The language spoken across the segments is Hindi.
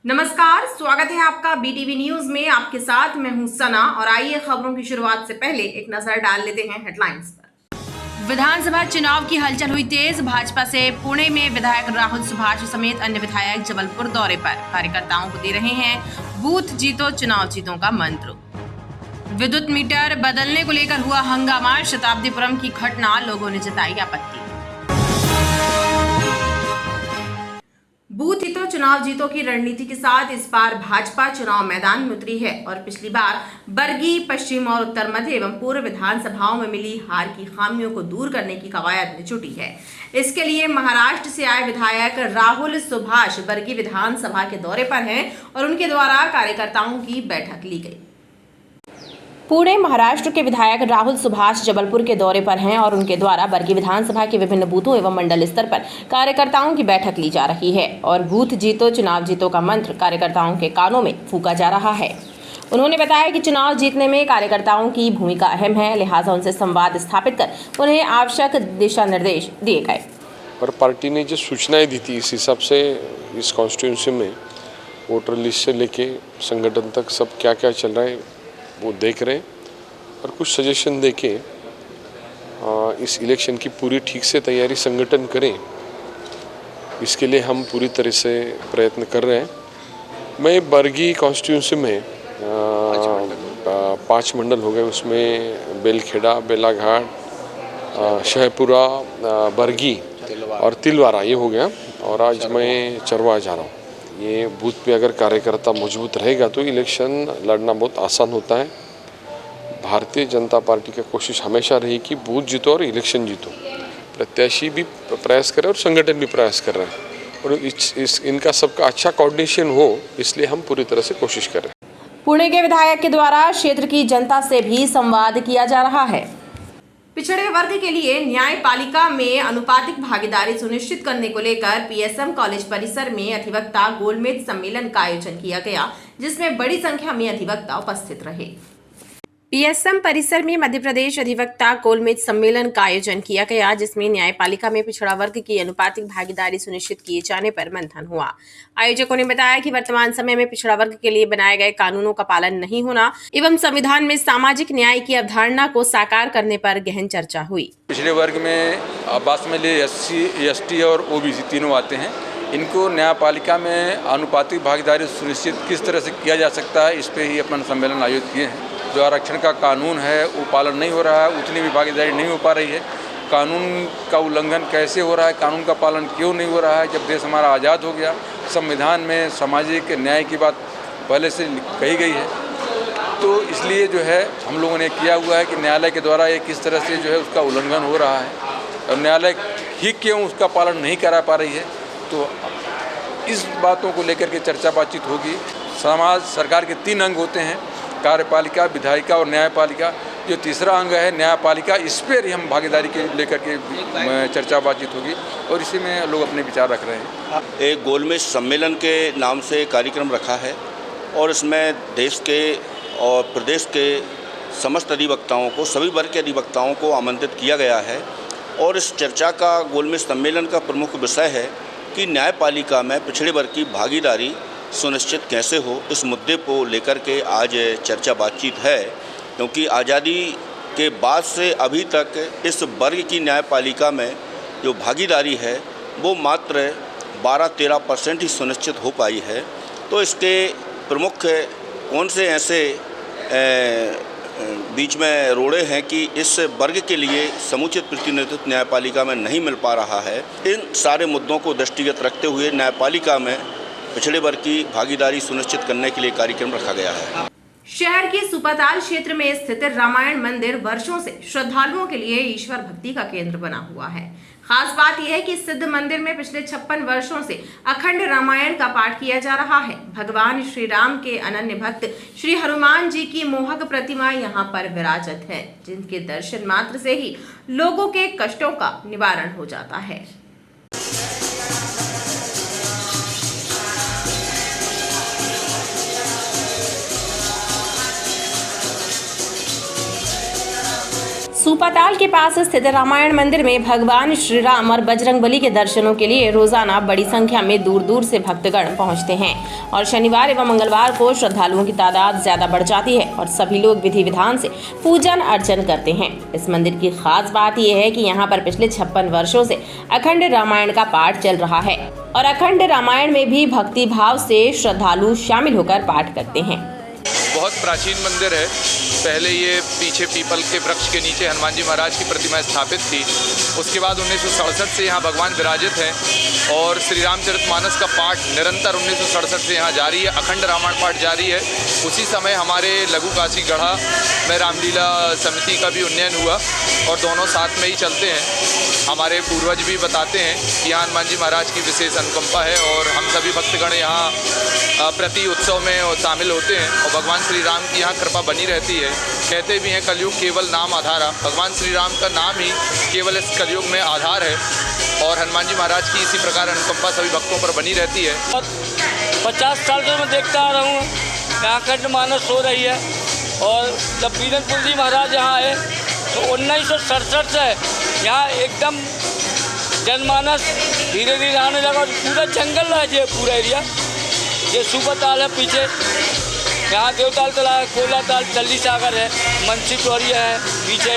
नमस्कार, स्वागत है आपका बीटीवी न्यूज में। आपके साथ मैं हूं सना और आइए खबरों की शुरुआत से पहले एक नजर डाल लेते हैं हेडलाइंस पर। विधानसभा चुनाव की हलचल हुई तेज। भाजपा से पुणे में विधायक राहुल सुभाष समेत अन्य विधायक जबलपुर दौरे पर कार्यकर्ताओं को दे रहे हैं बूथ जीतो चुनाव जीतो का मंत्र। विद्युत मीटर बदलने को लेकर हुआ हंगामा। शताब्दीपुरम की घटना, लोगों ने जताई आपत्ति। बूथ जीतो चुनाव जीतो की रणनीति के साथ इस बार भाजपा चुनाव मैदान में उतरी है और पिछली बार बरगी, पश्चिम और उत्तर मध्य एवं पूर्व विधानसभाओं में मिली हार की खामियों को दूर करने की कवायद में जुटी है। इसके लिए महाराष्ट्र से आए विधायक राहुल सुभाष बरगी विधानसभा के दौरे पर हैं और उनके द्वारा कार्यकर्ताओं की बैठक ली गई। पुणे महाराष्ट्र के विधायक राहुल सुभाष जबलपुर के दौरे पर हैं और उनके द्वारा बरगी विधानसभा के विभिन्न बूथों एवं मंडल स्तर पर कार्यकर्ताओं की बैठक ली जा रही है और बूथ जीतो चुनाव जीतो का मंत्र कार्यकर्ताओं के कानों में फूंका जा रहा है। उन्होंने बताया कि चुनाव जीतने में कार्यकर्ताओं की भूमिका अहम है, लिहाजा उनसे संवाद स्थापित कर उन्हें आवश्यक दिशा निर्देश दिए गए। और पार्टी ने जो सूचनाएं दी थी, इस हिसाब से इस कॉन्स्टिट्यूंसी में वोटर लिस्ट से लेके संगठन तक सब क्या क्या चल रहा है वो देख रहे हैं और कुछ सजेशन देके इस इलेक्शन की पूरी ठीक से तैयारी संगठन करें, इसके लिए हम पूरी तरह से प्रयत्न कर रहे हैं। मैं बरगी कॉन्स्टिट्यूंसी में 5 मंडल हो गए, उसमें बेलखेड़ा, बेलाघाट, शहपुरा, बरगी और तिलवारा ये हो गया और आज मैं चरवा जा रहा हूँ। ये बूथ पे अगर कार्यकर्ता मजबूत रहेगा तो इलेक्शन लड़ना बहुत आसान होता है। भारतीय जनता पार्टी की कोशिश हमेशा रही कि बूथ जीतो और इलेक्शन जीतो। प्रत्याशी भी प्रयास करे और संगठन भी प्रयास कर रहे हैं और इनका सबका अच्छा कोऑर्डिनेशन हो, इसलिए हम पूरी तरह से कोशिश कर रहे हैं। पुणे के विधायक के द्वारा क्षेत्र की जनता से भी संवाद किया जा रहा है। पिछड़े वर्ग के लिए न्यायपालिका में अनुपातिक भागीदारी सुनिश्चित करने को लेकर पीएसएम कॉलेज परिसर में अधिवक्ता गोलमेज सम्मेलन का आयोजन किया गया, जिसमें बड़ी संख्या में अधिवक्ता उपस्थित रहे। पीएसएम परिसर में मध्य प्रदेश अधिवक्ता गोलमेज सम्मेलन का आयोजन किया गया, जिसमें न्यायपालिका में पिछड़ा वर्ग की अनुपातिक भागीदारी सुनिश्चित किए जाने पर मंथन हुआ। आयोजकों ने बताया कि वर्तमान समय में पिछड़ा वर्ग के लिए बनाए गए कानूनों का पालन नहीं होना एवं संविधान में सामाजिक न्याय की अवधारणा को साकार करने पर गहन चर्चा हुई। पिछड़े वर्ग में बासमती, एसटी और ओबीसी तीनों आते हैं। इनको न्यायपालिका में अनुपातिक भागीदारी सुनिश्चित किस तरह से किया जा सकता है, इस पे ही अपना सम्मेलन आयोजित किए हैं। जो आरक्षण का कानून है वो पालन नहीं हो रहा है, उतनी भी भागीदारी नहीं हो पा रही है। कानून का उल्लंघन कैसे हो रहा है, कानून का पालन क्यों नहीं हो रहा है। जब देश हमारा आज़ाद हो गया, संविधान में सामाजिक न्याय की बात पहले से कही गई है, तो इसलिए जो है हम लोगों ने किया हुआ है कि न्यायालय के द्वारा ये किस तरह से जो है उसका उल्लंघन हो रहा है और न्यायालय ही क्यों उसका पालन नहीं करा पा रही है। तो इस बातों को लेकर के चर्चा बातचीत होगी। समाज सरकार के 3 अंग होते हैं, कार्यपालिका, विधायिका और न्यायपालिका। जो तीसरा अंग है न्यायपालिका, इस पर ही हम भागीदारी के लेकर के चर्चा बातचीत होगी और इसी में लोग अपने विचार रख रहे हैं। एक गोलमेज सम्मेलन के नाम से कार्यक्रम रखा है और इसमें देश के और प्रदेश के समस्त अधिवक्ताओं को, सभी वर्ग के अधिवक्ताओं को आमंत्रित किया गया है और इस चर्चा का, गोलमेज सम्मेलन का प्रमुख विषय है कि न्यायपालिका में पिछड़े वर्ग की भागीदारी सुनिश्चित कैसे हो। इस मुद्दे को लेकर के आज चर्चा बातचीत है, क्योंकि आज़ादी के बाद से अभी तक इस वर्ग की न्यायपालिका में जो भागीदारी है वो मात्र 12-13% ही सुनिश्चित हो पाई है। तो इसके प्रमुख कौन से ऐसे बीच में रोड़े हैं कि इस वर्ग के लिए समुचित प्रतिनिधित्व न्यायपालिका में नहीं मिल पा रहा है। इन सारे मुद्दों को दृष्टिगत रखते हुए न्यायपालिका में पिछड़े वर्ग की भागीदारी सुनिश्चित करने के लिए कार्यक्रम रखा गया है। शहर के सुपताल क्षेत्र में स्थित रामायण मंदिर वर्षों से श्रद्धालुओं के लिए ईश्वर भक्ति का केंद्र बना हुआ है। खास बात यह है कि सिद्ध मंदिर में पिछले 56 वर्षों से अखंड रामायण का पाठ किया जा रहा है। भगवान श्री राम के अनन्य भक्त श्री हनुमान जी की मोहक प्रतिमा यहाँ पर विराजत है, जिनके दर्शन मात्र से ही लोगों के कष्टों का निवारण हो जाता है। सुपाताल के पास स्थित रामायण मंदिर में भगवान श्री राम और बजरंगबली के दर्शनों के लिए रोजाना बड़ी संख्या में दूर दूर से भक्तगण पहुंचते हैं और शनिवार एवं मंगलवार को श्रद्धालुओं की तादाद ज्यादा बढ़ जाती है और सभी लोग विधि विधान से पूजन अर्चन करते हैं। इस मंदिर की खास बात यह है कि यहाँ पर पिछले 56 वर्षों से अखंड रामायण का पाठ चल रहा है और अखंड रामायण में भी भक्ति भाव से श्रद्धालु शामिल होकर पाठ करते हैं। बहुत प्राचीन मंदिर है। पहले ये पीछे पीपल के वृक्ष के नीचे हनुमान जी महाराज की प्रतिमा स्थापित थी। उसके बाद 1967 से यहाँ भगवान विराजित हैं और श्री रामचरितमानस का पाठ निरंतर 1967 से यहाँ जारी है। अखंड रामायण पाठ जारी है। उसी समय हमारे लघु काशी गढ़ा में रामलीला समिति का भी उन्नयन हुआ और दोनों साथ में ही चलते हैं। हमारे पूर्वज भी बताते हैं कि यहाँ हनुमान जी महाराज की विशेष अनुकंपा है और हम सभी भक्तगण यहाँ प्रति उत्सव में शामिल होते हैं और भगवान श्री राम की यहाँ कृपा बनी रहती है। कहते भी हैं कलयुग केवल नाम आधारा। भगवान श्री राम का नाम ही केवल इस कलयुग में आधार है और हनुमान जी महाराज की इसी प्रकार अनुकंपा सभी भक्तों पर बनी रहती है। 50 साल से मैं देखता आ रहा हूँ यहाँ अखंड मानस हो रही है और जब बीरनपुर जी महाराज यहाँ आए तो 1967 से यहाँ एकदम जनमानस धीरे धीरे आने लगा। पूरा जंगल है ये पूरा एरिया। ये सुपाताल है पीछे, यहाँ देवताल तालाब है, कोयला ताल, चल्ली सागर है, मनसी टोरिया है, पीछे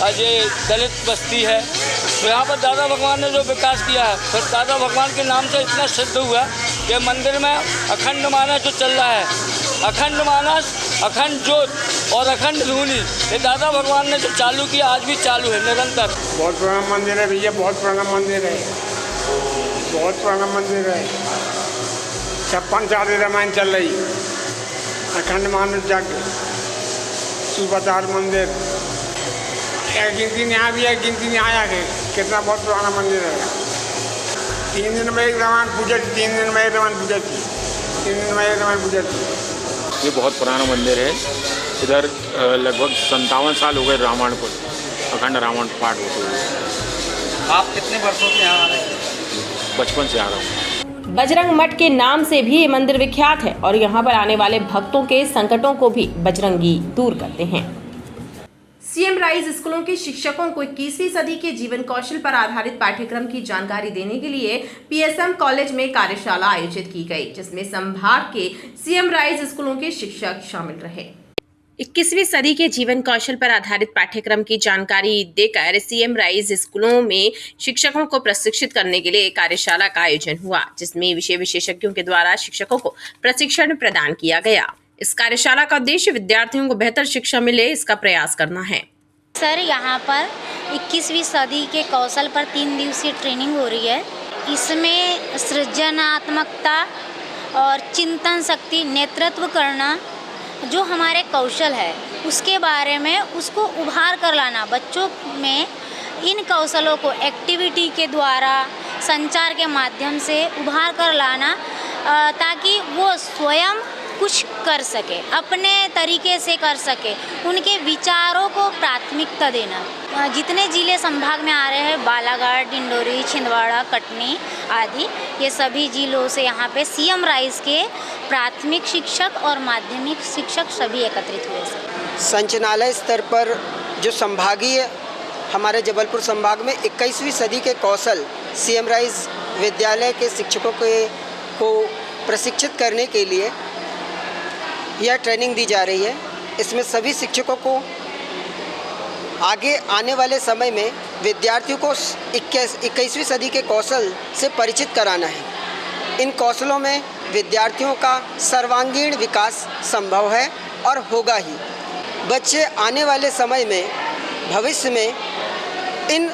अजय दलित बस्ती है। तो यहाँ पर दादा भगवान ने जो विकास किया है फिर दादा भगवान के नाम से इतना सिद्ध हुआ कि मंदिर में अखंड मानस जो चल रहा है, अखंड मानस, अखंड ज्योत और अखंड धूनी, ये दादा भगवान ने जो चालू किया आज भी चालू है निरंतर। बहुत पुराना मंदिर है भैया, बहुत पुराना मंदिर है, बहुत पुराना मंदिर है। 56 साल से रामायण चल रही। अखंड मानस यज्ञ, सुपाताल मंदिर, एक गिनती यहाँ भी है, गिनती यहाँ आके कितना बहुत पुराना मंदिर है। 3 दिन में एक रामायण पूजा थी, 3 दिन में एक रामायण पूजा थी, 3 दिन में एक रामायण पूजा थी। ये बहुत पुराना मंदिर है। इधर लगभग 57 साल हो गए रामायण को, अखंड रामायण पाठ होते हुए। आप कितने वर्षों से यहाँ आ रहे हैं? बचपन से आ रहा हूँ। बजरंग मठ के नाम से भी ये मंदिर विख्यात है और यहाँ पर आने वाले भक्तों के संकटों को भी बजरंगी दूर करते हैं। सीएम राइज स्कूलों के शिक्षकों को 21वीं सदी के जीवन कौशल पर आधारित पाठ्यक्रम की जानकारी देने के लिए पीएसएम कॉलेज में कार्यशाला आयोजित की गई, जिसमें संभाग के सीएम राइज स्कूलों के शिक्षक शामिल रहे। 21वीं सदी के जीवन कौशल पर आधारित पाठ्यक्रम की जानकारी देकर सीएम राइज स्कूलों में शिक्षकों को प्रशिक्षित करने के लिए कार्यशाला का आयोजन हुआ, जिसमें विषय विशेषज्ञों के द्वारा शिक्षकों को प्रशिक्षण प्रदान किया गया। इस कार्यशाला का उद्देश्य विद्यार्थियों को बेहतर शिक्षा मिले, इसका प्रयास करना है। सर, यहाँ पर 21वीं सदी के कौशल पर 3 दिवसीय ट्रेनिंग हो रही है। इसमें सृजनात्मकता और चिंतन शक्ति, नेतृत्व करना, जो हमारे कौशल है उसके बारे में उसको उभार कर लाना, बच्चों में इन कौशलों को एक्टिविटी के द्वारा, संचार के माध्यम से उभार कर लाना, ताकि वो स्वयं कुछ कर सके, अपने तरीके से कर सके, उनके विचारों को प्राथमिकता देना। जितने जिले संभाग में आ रहे हैं, बालाघाट, डिंडोरी, छिंदवाड़ा, कटनी आदि, ये सभी जिलों से यहाँ पे सीएम राइज के प्राथमिक शिक्षक और माध्यमिक शिक्षक सभी एकत्रित हुए। संचालनालय स्तर पर जो संभागीय हमारे जबलपुर संभाग में 21वीं सदी के कौशल सीएम राइज विद्यालय के शिक्षकों को प्रशिक्षित करने के लिए यह ट्रेनिंग दी जा रही है। इसमें सभी शिक्षकों को आगे आने वाले समय में विद्यार्थियों को 21वीं सदी के कौशल से परिचित कराना है। इन कौशलों में विद्यार्थियों का सर्वांगीण विकास संभव है और होगा ही। बच्चे आने वाले समय में, भविष्य में इन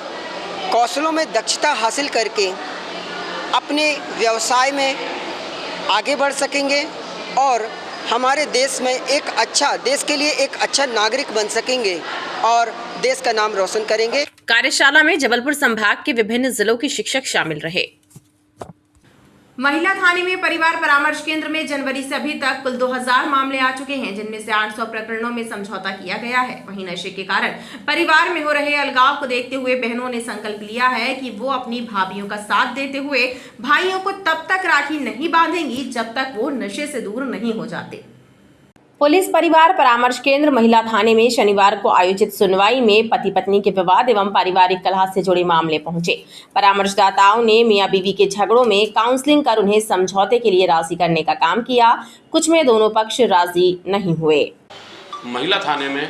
कौशलों में दक्षता हासिल करके अपने व्यवसाय में आगे बढ़ सकेंगे और हमारे देश में देश के लिए एक अच्छा नागरिक बन सकेंगे और देश का नाम रोशन करेंगे। कार्यशाला में जबलपुर संभाग के विभिन्न जिलों के शिक्षक शामिल रहे। महिला थाने में परिवार परामर्श केंद्र में जनवरी से अभी तक कुल 2000 मामले आ चुके हैं, जिनमें से 800 प्रकरणों में समझौता किया गया है। वहीं नशे के कारण परिवार में हो रहे अलगाव को देखते हुए बहनों ने संकल्प लिया है कि वो अपनी भाभियों का साथ देते हुए भाइयों को तब तक राखी नहीं बांधेंगी जब तक वो नशे से दूर नहीं हो जाते। पुलिस परिवार परामर्श केंद्र महिला थाने में शनिवार को आयोजित सुनवाई में पति पत्नी के विवाद एवं पारिवारिक कलह से जुड़े मामले पहुंचे। परामर्शदाताओं ने मियां बीवी के झगड़ों में काउंसलिंग कर उन्हें समझौते के लिए राजी करने का काम किया। कुछ में दोनों पक्ष राजी नहीं हुए। महिला थाने में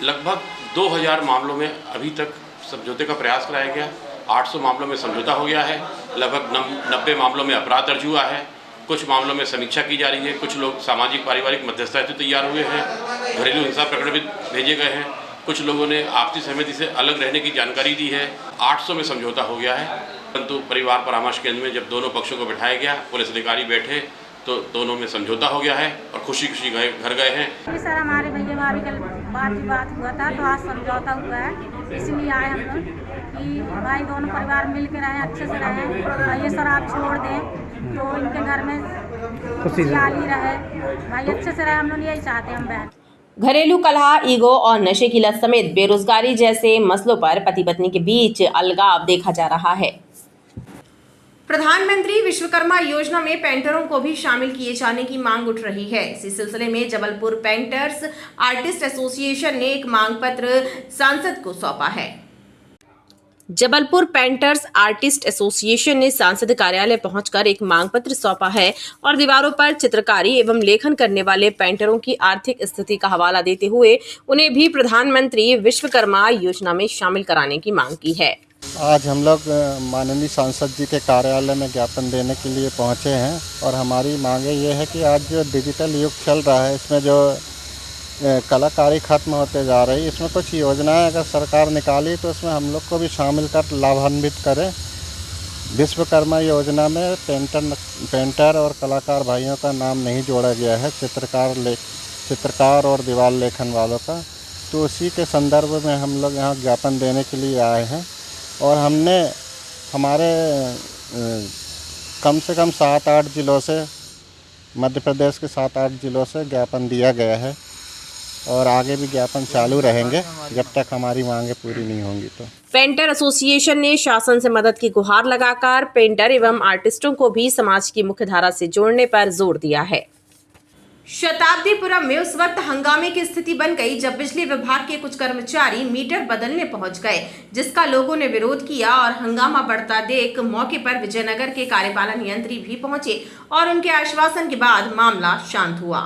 लगभग 2000 मामलों में अभी तक समझौते का प्रयास कराया गया। 800 मामलों में समझौता हो गया है। लगभग 90 मामलों में अपराध दर्ज हुआ है। कुछ मामलों में समीक्षा की जा रही है। कुछ लोग सामाजिक पारिवारिक मध्यस्थता हेतु तैयार हुए हैं। घरेलू हिंसा प्रकरण भी भेजे गए हैं। कुछ लोगों ने आपसी सहमति से अलग रहने की जानकारी दी है। 800 में समझौता हो गया है, परंतु परिवार परामर्श केंद्र में जब दोनों पक्षों को बिठाया गया, पुलिस अधिकारी बैठे तो दोनों में समझौता हो गया है और खुशी खुशी घर गए हैं। सर हमारे भैया भाभी कल बात हुआ था तो आज समझौता हुआ है, इसलिए आए हम लोग कि भाई दोनों परिवार मिल के रहें, अच्छे से रहें। ये शराब छोड़ दें तो इनके घर में खुशहाली रहे, भाई अच्छे से रहे। हम लोग यही चाहते हैं हम बहन। घरेलू कलह, ईगो और नशे की लत समेत बेरोजगारी जैसे मसलों पर पति पत्नी के बीच अलगाव देखा जा रहा है। प्रधानमंत्री विश्वकर्मा योजना में पेंटरों को भी शामिल किए जाने की मांग उठ रही है। इसी सिलसिले में जबलपुर पेंटर्स आर्टिस्ट एसोसिएशन ने एक मांग पत्र सांसद को सौंपा है। जबलपुर पेंटर्स आर्टिस्ट एसोसिएशन ने सांसद कार्यालय पहुंचकर एक मांग पत्र सौंपा है और दीवारों पर चित्रकारी एवं लेखन करने वाले पेंटरों की आर्थिक स्थिति का हवाला देते हुए उन्हें भी प्रधानमंत्री विश्वकर्मा योजना में शामिल कराने की मांग की है। आज हम लोग माननीय सांसद जी के कार्यालय में ज्ञापन देने के लिए पहुंचे हैं और हमारी मांगे ये है कि आज जो डिजिटल युग चल रहा है, इसमें जो कलाकारी ख़त्म होते जा रही है, इसमें कुछ योजनाएं अगर सरकार निकाली तो उसमें हम लोग को भी शामिल कर लाभान्वित करें। विश्वकर्मा योजना में पेंटर और कलाकार भाइयों का नाम नहीं जोड़ा गया है, चित्रकार और दीवार लेखन वालों का। तो उसी के संदर्भ में हम लोग यहाँ ज्ञापन देने के लिए आए हैं और हमने हमारे कम से कम 7-8 जिलों से, मध्य प्रदेश के 7-8 जिलों से ज्ञापन दिया गया है और आगे भी ज्ञापन चालू रहेंगे जब तक हमारी मांगे पूरी नहीं होंगी। तो पेंटर एसोसिएशन ने शासन से मदद की गुहार लगाकर पेंटर एवं आर्टिस्टों को भी समाज की मुख्यधारा से जोड़ने पर जोर दिया है। शताब्दीपुरम में उस वक्त हंगामे की स्थिति बन गई जब बिजली विभाग के कुछ कर्मचारी मीटर बदलने पहुंच गए, जिसका लोगों ने विरोध किया और हंगामा बढ़ता देख मौके पर विजयनगर के कार्यपालन यंत्री भी पहुंचे और उनके आश्वासन के बाद मामला शांत हुआ।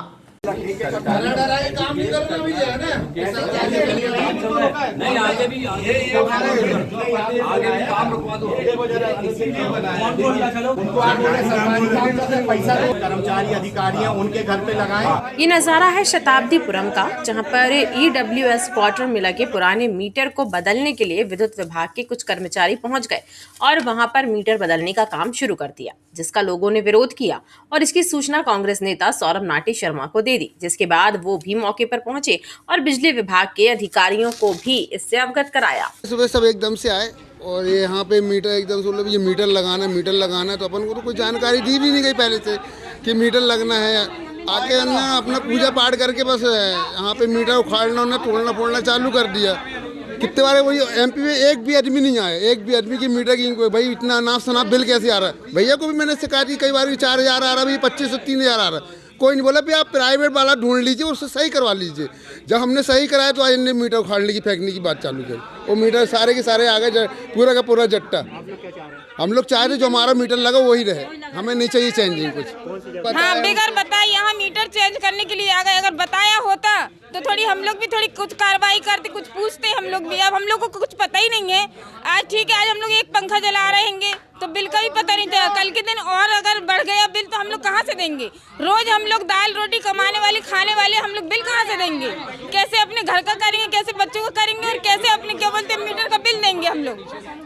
कर्मचारी अधिकारी उनके घर पे लगाए। ये नज़ारा है शताब्दीपुरम का, जहां पर EWS क्वार्टर में लगे पुराने मीटर को बदलने के लिए विद्युत विभाग के कुछ कर्मचारी पहुंच गए और वहां पर मीटर बदलने का काम शुरू कर दिया, जिसका लोगों ने विरोध किया और इसकी सूचना कांग्रेस नेता सौरभ नाटी शर्मा को दे दी, जिसके बाद वो भी मौके पर पहुंचे और बिजली विभाग के अधिकारियों को भी इससे अवगत कराया। सुबह सब एकदम से आए और ये यहाँ पे मीटर एकदम से ये मीटर लगाना है, तो अपन को तो कोई जानकारी दी भी नहीं गई पहले से कि मीटर लगना है। आके उन्होंने अपना पूजा पाठ करके बस यहाँ पे मीटर उखाड़ना, उन्हें तोड़ना फोड़ना चालू कर दिया। कितने बार वही MP में एक भी आदमी नहीं आया, एक भी आदमी की मीटर की भाई इतना अनाप शनाप बिल कैसे आ रहा है। भैया को भी मैंने शिकायत की कई बार, 4000 आ रहा, अभी 2500 3000 आ रहा। कोई नहीं बोला, आप प्राइवेट वाला ढूंढ लीजिए, उससे सही करवा लीजिए। जब हमने सही कराया तो आज इन्हें मीटर उखाड़ने की फेंकने की बात चालू करी। वो मीटर सारे के सारे आ गए, पूरा का पूरा जट्टा। हम लोग चाह रहे जो हमारा मीटर लगा वही रहे, हमें नहीं चाहिए चेंजिंग कुछ। हाँ, बगैर बताए यहाँ मीटर चेंज करने के लिए आ गए। अगर बताया होता तो थोड़ी हम लोग भी थोड़ी कुछ कार्रवाई करते, कुछ पूछते हम लोग भी। अब हम लोग को कुछ पता ही नहीं है। आज ठीक है, आज हम लोग एक पंखा जला रहेंगे तो बिल का भी पता नहीं था। कल के दिन और अगर बढ़ गया बिल तो हम लोग कहाँ से देंगे? रोज हम लोग दाल रोटी कमाने वाले खाने वाले, हम लोग बिल कहाँ से देंगे? कैसे अपने घर का करेंगे, कैसे बच्चों का करेंगे और कैसे अपने क्या बोलते हैं मीटर का बिल देंगे हम लोग?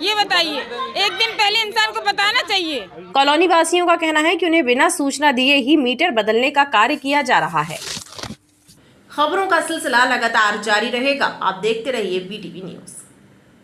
ये बताइए, एक दिन पहले इंसान को बताना चाहिए। कॉलोनी वासियों का कहना है कि उन्हें बिना सूचना दिए ही मीटर बदलने का कार्य किया जा रहा है। खबरों का सिलसिला लगातार जारी रहेगा, आप देखते रहिए BTV न्यूज़।